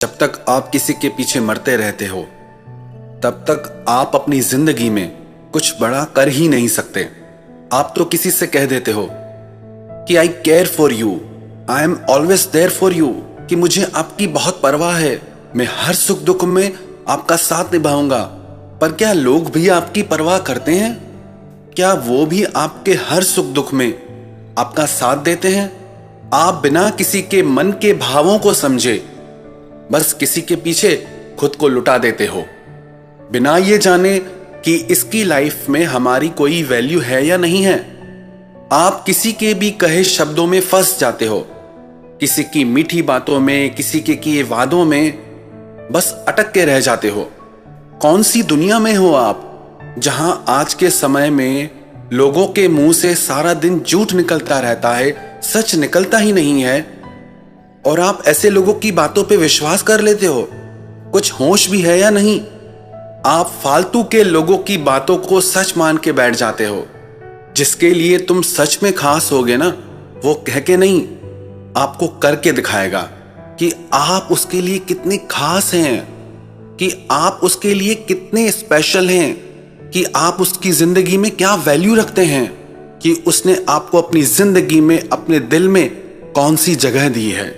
जब तक आप किसी के पीछे मरते रहते हो तब तक आप अपनी जिंदगी में कुछ बड़ा कर ही नहीं सकते। आप तो किसी से कह देते हो कि I care for you, I am always there for you, कि मुझे आपकी बहुत परवाह है, मैं हर सुख दुख में आपका साथ निभाऊंगा। पर क्या लोग भी आपकी परवाह करते हैं? क्या वो भी आपके हर सुख दुख में आपका साथ देते हैं? आप बिना किसी के मन के भावों को समझे बस किसी के पीछे खुद को लुटा देते हो, बिना ये जाने कि इसकी लाइफ में हमारी कोई वैल्यू है या नहीं है। आप किसी के भी कहे शब्दों में फंस जाते हो, किसी की मीठी बातों में, किसी के किए वादों में बस अटक के रह जाते हो। कौन सी दुनिया में हो आप, जहां आज के समय में लोगों के मुंह से सारा दिन झूठ निकलता रहता है, सच निकलता ही नहीं है, और आप ऐसे लोगों की बातों पे विश्वास कर लेते हो? कुछ होश भी है या नहीं? आप फालतू के लोगों की बातों को सच मान के बैठ जाते हो। जिसके लिए तुम सच में खास होगे ना, वो कह के नहीं, आपको करके दिखाएगा कि आप उसके लिए कितने खास हैं, कि आप उसके लिए कितने स्पेशल हैं, कि आप उसकी जिंदगी में क्या वैल्यू रखते हैं, कि उसने आपको अपनी जिंदगी में, अपने दिल में कौन सी जगह दी है।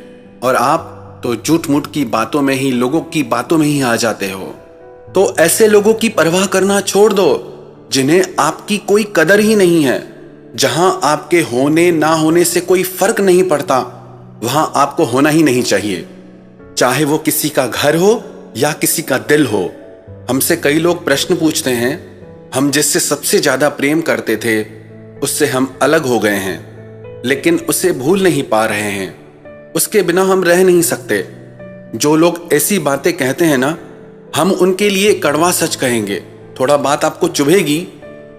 और आप तो झूठ मूठ की बातों में ही, लोगों की बातों में ही आ जाते हो। तो ऐसे लोगों की परवाह करना छोड़ दो जिन्हें आपकी कोई कदर ही नहीं है। जहां आपके होने ना होने से कोई फर्क नहीं पड़ता, वहां आपको होना ही नहीं चाहिए, चाहे वो किसी का घर हो या किसी का दिल हो। हमसे कई लोग प्रश्न पूछते हैं, हम जिससे सबसे ज्यादा प्रेम करते थे उससे हम अलग हो गए हैं, लेकिन उसे भूल नहीं पा रहे हैं, उसके बिना हम रह नहीं सकते। जो लोग ऐसी बातें कहते हैं ना, हम उनके लिए कड़वा सच कहेंगे। थोड़ा बात आपको चुभेगी,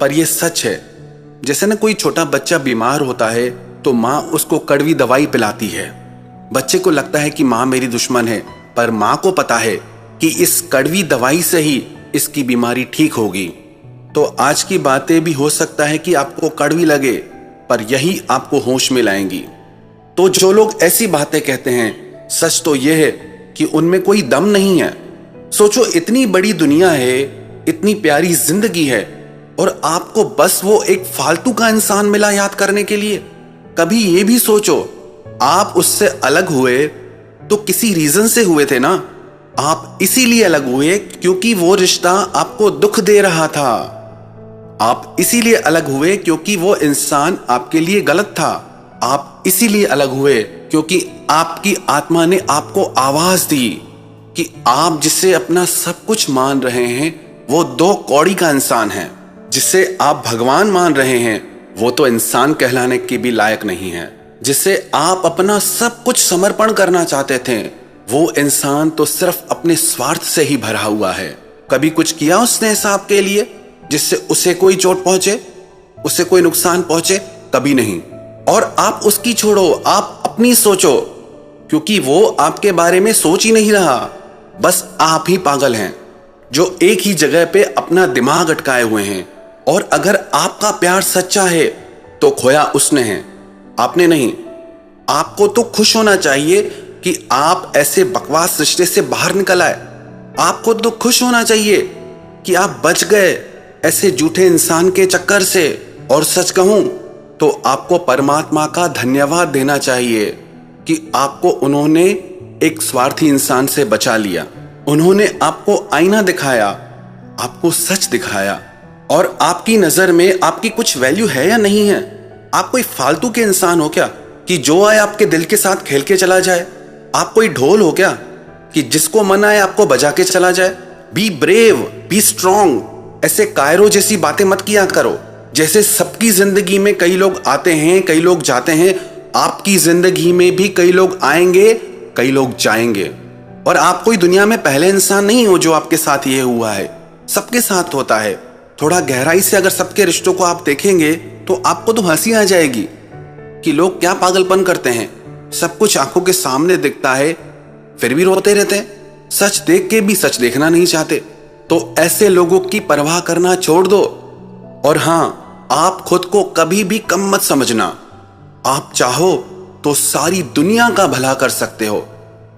पर यह सच है। जैसे ना कोई छोटा बच्चा बीमार होता है तो माँ उसको कड़वी दवाई पिलाती है। बच्चे को लगता है कि माँ मेरी दुश्मन है, पर माँ को पता है कि इस कड़वी दवाई से ही इसकी बीमारी ठीक होगी। तो आज की बातें भी हो सकता है कि आपको कड़वी लगे, पर यही आपको होश में लाएंगी। तो जो लोग ऐसी बातें कहते हैं, सच तो यह है कि उनमें कोई दम नहीं है। सोचो, इतनी बड़ी दुनिया है, इतनी प्यारी जिंदगी है, और आपको बस वो एक फालतू का इंसान मिला याद करने के लिए। कभी ये भी सोचो, आप उससे अलग हुए तो किसी रीजन से हुए थे ना। आप इसीलिए अलग हुए क्योंकि वो रिश्ता आपको दुख दे रहा था। आप इसीलिए अलग हुए क्योंकि वो इंसान आपके लिए गलत था। आप इसीलिए अलग हुए क्योंकि आपकी आत्मा ने आपको आवाज दी कि आप जिसे अपना सब कुछ मान रहे हैं वो दो कौड़ी का इंसान है। जिसे आप भगवान मान रहे हैं वो तो इंसान कहलाने की भी लायक नहीं है। जिसे आप अपना सब कुछ समर्पण करना चाहते थे वो इंसान तो सिर्फ अपने स्वार्थ से ही भरा हुआ है। कभी कुछ किया उसने ऐसा आपके लिए जिससे उसे कोई चोट पहुंचे, उसे कोई नुकसान पहुंचे? कभी नहीं। और आप उसकी छोड़ो, आप अपनी सोचो, क्योंकि वो आपके बारे में सोच ही नहीं रहा। बस आप ही पागल हैं जो एक ही जगह पे अपना दिमाग अटकाए हुए हैं। और अगर आपका प्यार सच्चा है तो खोया उसने है, आपने नहीं। आपको तो खुश होना चाहिए कि आप ऐसे बकवास रिश्ते से बाहर निकल आए। आपको तो खुश होना चाहिए कि आप बच गए ऐसे झूठे इंसान के चक्कर से। और सच कहूं तो आपको परमात्मा का धन्यवाद देना चाहिए कि आपको उन्होंने एक स्वार्थी इंसान से बचा लिया। उन्होंने आपको आईना दिखाया, आपको सच दिखाया, और आपकी नजर में आपकी कुछ वैल्यू है या नहीं है? आप कोई फालतू के इंसान हो क्या कि जो आए आपके दिल के साथ खेल के चला जाए? आप कोई ढोल हो क्या कि जिसको मन आए आपको बजा के चला जाए? Be brave, be strong. ऐसे कायरो जैसी बातें मत किया करो। जैसे सबकी जिंदगी में कई लोग आते हैं, कई लोग जाते हैं, आपकी जिंदगी में भी कई लोग आएंगे, कई लोग जाएंगे। और आप कोई दुनिया में पहले इंसान नहीं हो जो आपके साथ ये हुआ है। सबके साथ होता है। थोड़ा गहराई से अगर सबके रिश्तों को आप देखेंगे तो आपको तो हंसी आ जाएगी कि लोग क्या पागलपन करते हैं। सब कुछ आंखों के सामने दिखता है, फिर भी रोते रहते हैं। सच देख के भी सच देखना नहीं चाहते। तो ऐसे लोगों की परवाह करना छोड़ दो। और हां, आप खुद को कभी भी कम मत समझना। आप चाहो तो सारी दुनिया का भला कर सकते हो,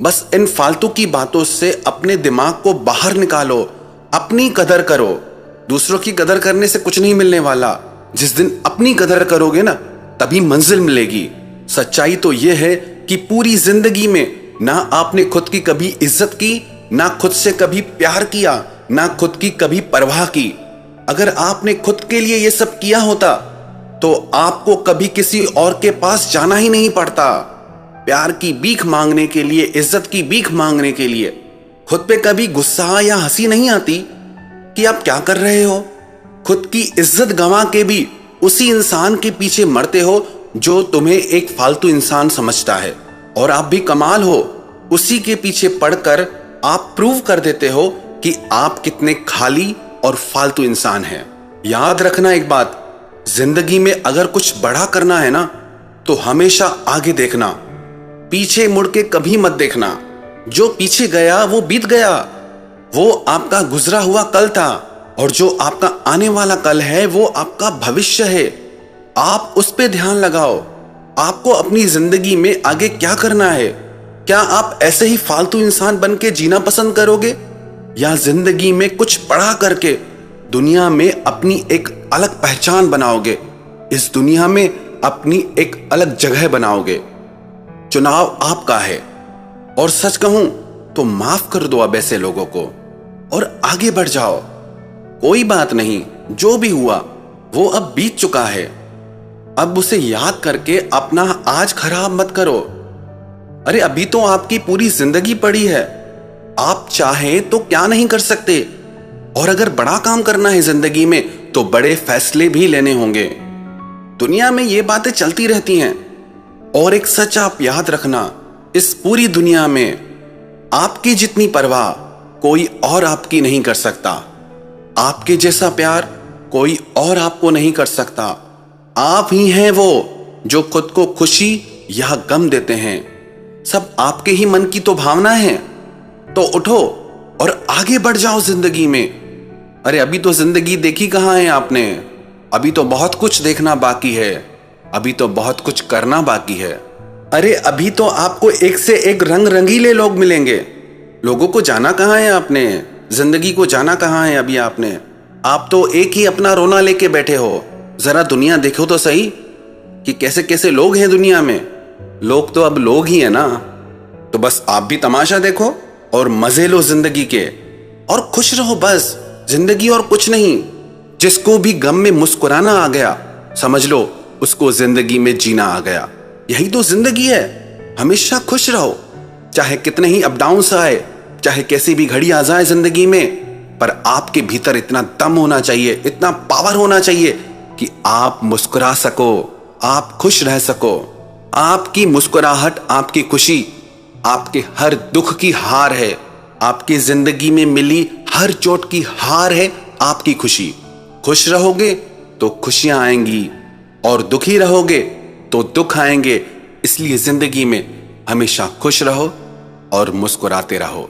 बस इन फालतू की बातों से अपने दिमाग को बाहर निकालो, अपनी कदर करो। दूसरों की कदर करने से कुछ नहीं मिलने वाला। जिस दिन अपनी कदर करोगे ना, तभी मंजिल मिलेगी। सच्चाई तो यह है कि पूरी जिंदगी में ना आपने खुद की कभी इज्जत की, ना खुद से कभी प्यार किया, ना खुद की कभी परवाह की। अगर आपने खुद के लिए यह सब किया होता तो आपको कभी किसी और के पास जाना ही नहीं पड़ता। प्यार की भीख मांगने के लिए, इज्जत की भीख मांगने के लिए खुद पे कभी गुस्सा या हंसी नहीं आती कि आप क्या कर रहे हो। खुद की इज्जत गंवा के भी उसी इंसान के पीछे मरते हो जो तुम्हें एक फालतू इंसान समझता है। और आप भी कमाल हो, उसी के पीछे पड़कर आप प्रूव कर देते हो कि आप कितने खाली और फालतू इंसान हैं। याद रखना एक बात, जिंदगी में अगर कुछ बड़ा करना है ना, तो हमेशा आगे देखना, पीछे मुड़ के कभी मत देखना। जो पीछे गया वो बीत गया, वो आपका गुजरा हुआ कल था, और जो आपका आने वाला कल है वो आपका भविष्य है। आप उस पे ध्यान लगाओ। आपको अपनी जिंदगी में आगे क्या करना है? क्या आप ऐसे ही फालतू इंसान बन के जीना पसंद करोगे, या जिंदगी में कुछ बड़ा करके दुनिया में अपनी एक अलग पहचान बनाओगे, इस दुनिया में अपनी एक अलग जगह बनाओगे? चुनाव आपका है। और सच कहूं तो माफ कर दो अब ऐसे लोगों को और आगे बढ़ जाओ। कोई बात नहीं, जो भी हुआ वो अब बीत चुका है। अब उसे याद करके अपना आज खराब मत करो। अरे अभी तो आपकी पूरी जिंदगी पड़ी है। आप चाहें तो क्या नहीं कर सकते। और अगर बड़ा काम करना है जिंदगी में तो बड़े फैसले भी लेने होंगे। दुनिया में ये बातें चलती रहती हैं। और एक सच आप याद रखना, इस पूरी दुनिया में आपकी जितनी परवाह कोई और आपकी नहीं कर सकता। आपके जैसा प्यार कोई और आपको नहीं कर सकता। आप ही हैं वो जो खुद को खुशी या गम देते हैं। सब आपके ही मन की तो भावना है। तो उठो और आगे बढ़ जाओ जिंदगी में। अरे अभी तो जिंदगी देखी कहां है आपने। अभी तो बहुत कुछ देखना बाकी है। अभी तो बहुत कुछ करना बाकी है। अरे अभी तो आपको एक से एक रंग रंगीले लोग मिलेंगे। लोगों को जाना कहां है आपने, जिंदगी को जाना कहां है अभी आपने। आप तो एक ही अपना रोना लेके बैठे हो। जरा दुनिया देखो तो सही कि कैसे कैसे लोग हैं दुनिया में। लोग तो अब लोग ही है ना। तो बस आप भी तमाशा देखो और मजे लो जिंदगी के, और खुश रहो बस। जिंदगी और कुछ नहीं। जिसको भी गम में मुस्कुराना आ गया, समझ लो उसको जिंदगी में जीना आ गया। यही तो जिंदगी है। हमेशा खुश रहो, चाहे कितने ही अप डाउन्स आए, चाहे कैसी भी घड़ी आ जाए जिंदगी में। पर आपके भीतर इतना दम होना चाहिए, इतना पावर होना चाहिए कि आप मुस्कुरा सको, आप खुश रह सको। आपकी मुस्कुराहट, आपकी खुशी, आपके हर दुख की हार है। आपकी जिंदगी में मिली हर चोट की हार है आपकी खुशी। खुश रहोगे तो खुशियां आएंगी, और दुखी रहोगे तो दुख आएंगे। इसलिए जिंदगी में हमेशा खुश रहो और मुस्कुराते रहो।